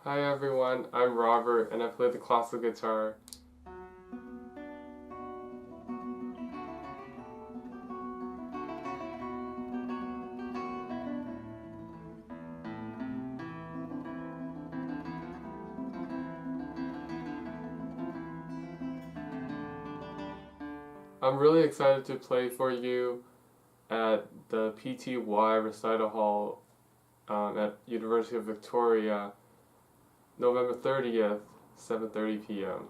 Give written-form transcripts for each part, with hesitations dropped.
Hi everyone, I'm Robert and I play the classical guitar. I'm really excited to play for you at the PTY Recital Hall at University of Victoria, November 30th, 7:30 p.m.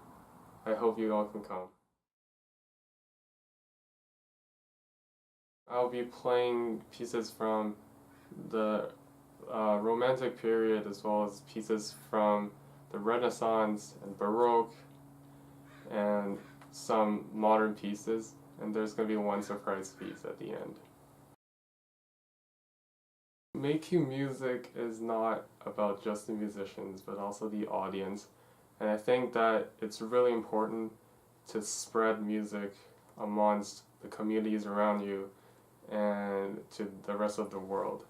I hope you all can come. I'll be playing pieces from the Romantic period as well as pieces from the Renaissance and Baroque and some modern pieces, and there's going to be one surprise piece at the end. Making music is not about just the musicians, but also the audience, and I think that it's really important to spread music amongst the communities around you and to the rest of the world.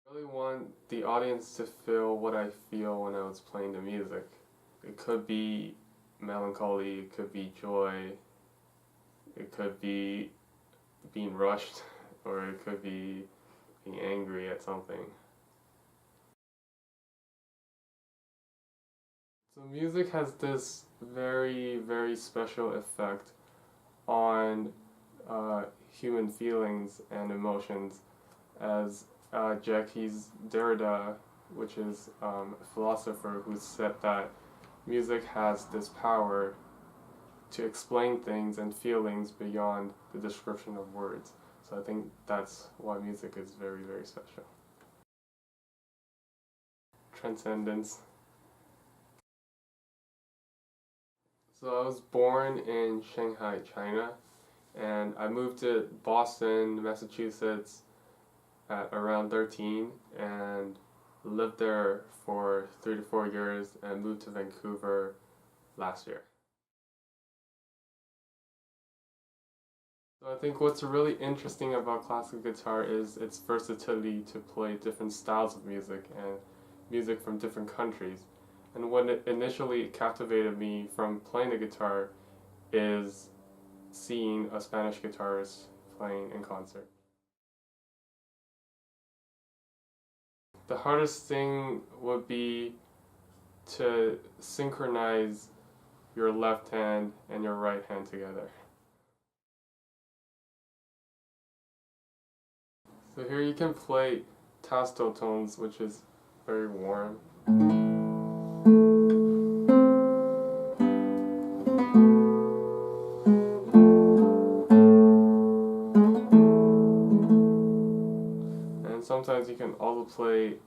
I really want the audience to feel what I feel when I was playing the music. It could be melancholy, it could be joy, it could be being rushed, or it could be being angry at something. So music has this very, very special effect on human feelings and emotions, as Jacques Derrida, which is a philosopher who said that music has this power to explain things and feelings beyond the description of words. So I think that's why music is very, very special. Transcendence. So I was born in Shanghai, China, and I moved to Boston, Massachusetts at around 13 and lived there for 3 to 4 years and moved to Vancouver last year. So I think what's really interesting about classical guitar is its versatility to play different styles of music and music from different countries. And what initially captivated me from playing the guitar is seeing a Spanish guitarist playing in concert. The hardest thing would be to synchronize your left hand and your right hand together. So here you can play tasto tones, which is very warm. And sometimes you can also play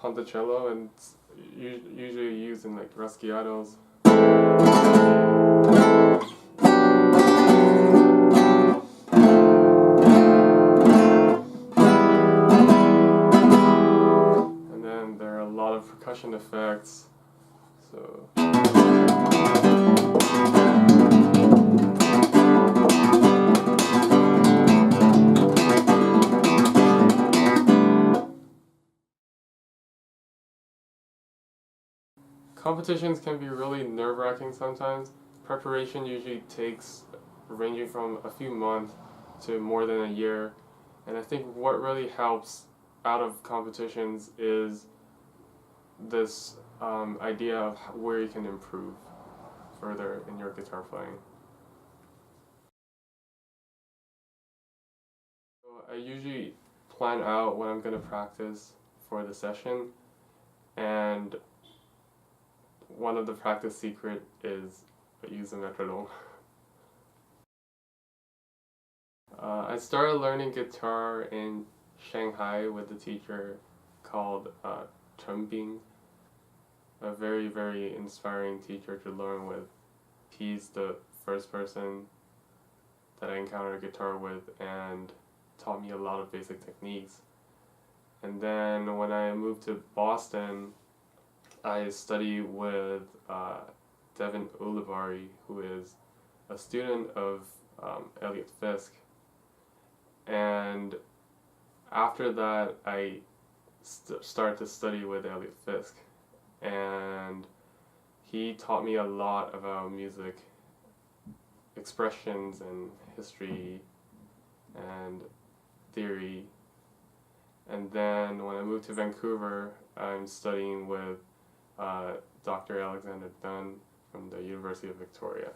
ponticello, and it's usually used in like rasgueados. And then there are a lot of percussion effects. So competitions can be really nerve-wracking sometimes. Preparation usually takes ranging from a few months to more than a year. And I think what really helps out of competitions is this idea of where you can improve further in your guitar playing. So I usually plan out what I'm going to practice for the session, and one of the practice secret is use a metronome. I started learning guitar in Shanghai with a teacher called Chen Bing, a very, very inspiring teacher to learn with. He's the first person that I encountered guitar with and taught me a lot of basic techniques. And then when I moved to Boston, I studied with Devin Ulibarri, who is a student of Elliot Fisk. And after that, I started to study with Elliot Fisk, and he taught me a lot about music expressions and history and theory. And then when I moved to Vancouver, I'm studying with Dr. Alexander Dunn from the University of Victoria.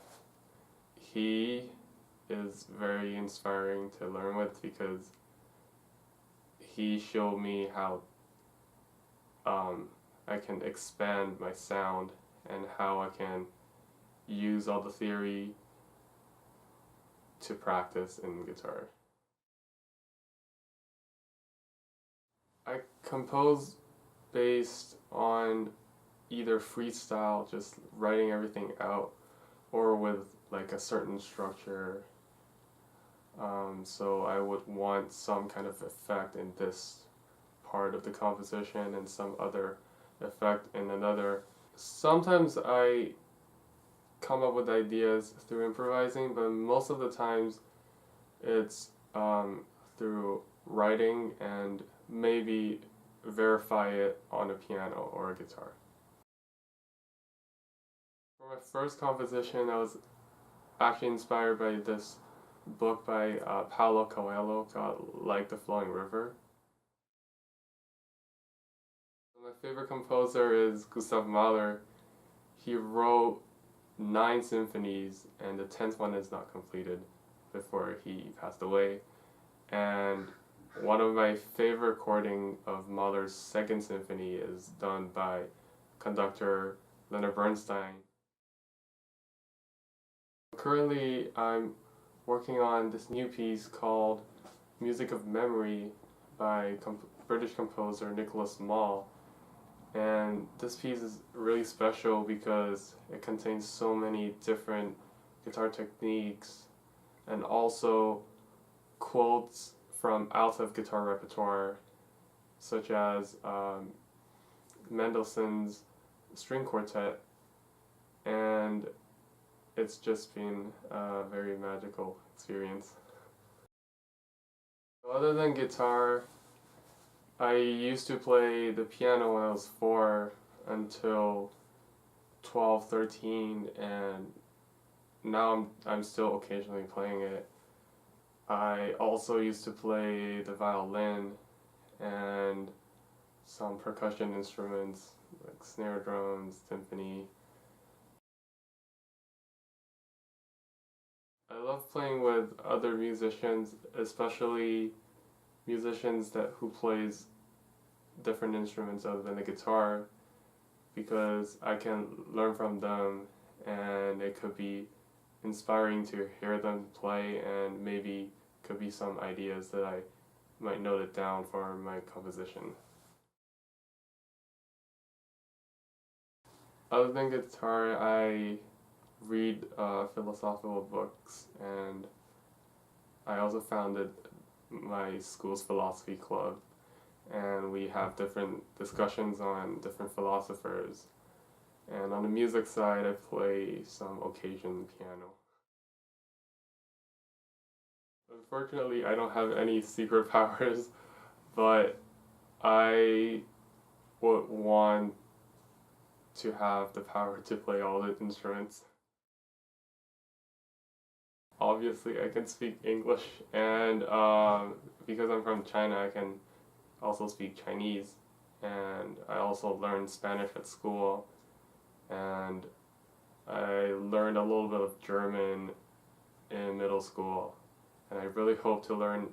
He is very inspiring to learn with because he showed me how I can expand my sound and how I can use all the theory to practice in guitar. I compose based on either freestyle, just writing everything out, or with like a certain structure. So I would want some kind of effect in this part of the composition and some other effect in another. Sometimes I come up with ideas through improvising, but most of the times it's through writing and maybe verify it on a piano or a guitar. For my first composition, I was actually inspired by this book by Paulo Coelho called Like the Flowing River. My favorite composer is Gustav Mahler. He wrote 9 symphonies, and the 10th one is not completed before he passed away. And one of my favorite recording of Mahler's 2nd symphony is done by conductor Leonard Bernstein. Currently, I'm working on this new piece called Music of Memory by British composer Nicholas Mall. And this piece is really special because it contains so many different guitar techniques and also quotes from out of guitar repertoire, such as Mendelssohn's String Quartet, and it's just been a very magical experience. Other than guitar, I used to play the piano when I was 4 until 12, 13, and now I'm still occasionally playing it. I also used to play the violin and some percussion instruments like snare drums, timpani. I love playing with other musicians, especially musicians who plays different instruments other than the guitar, because I can learn from them and it could be inspiring to hear them play, and maybe could be some ideas that I might note it down for my composition. Other than guitar, I read philosophical books, and I also founded my school's philosophy club, and we have different discussions on different philosophers. And on the music side, I play some occasion piano. Unfortunately, I don't have any secret powers, but I would want to have the power to play all the instruments. Obviously, I can speak English, and because I'm from China, I can also speak Chinese, and I also learned Spanish at school, and I learned a little bit of German in middle school, and I really hope to learn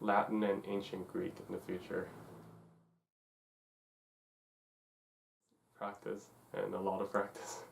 Latin and ancient Greek in the future. Practice, and a lot of practice.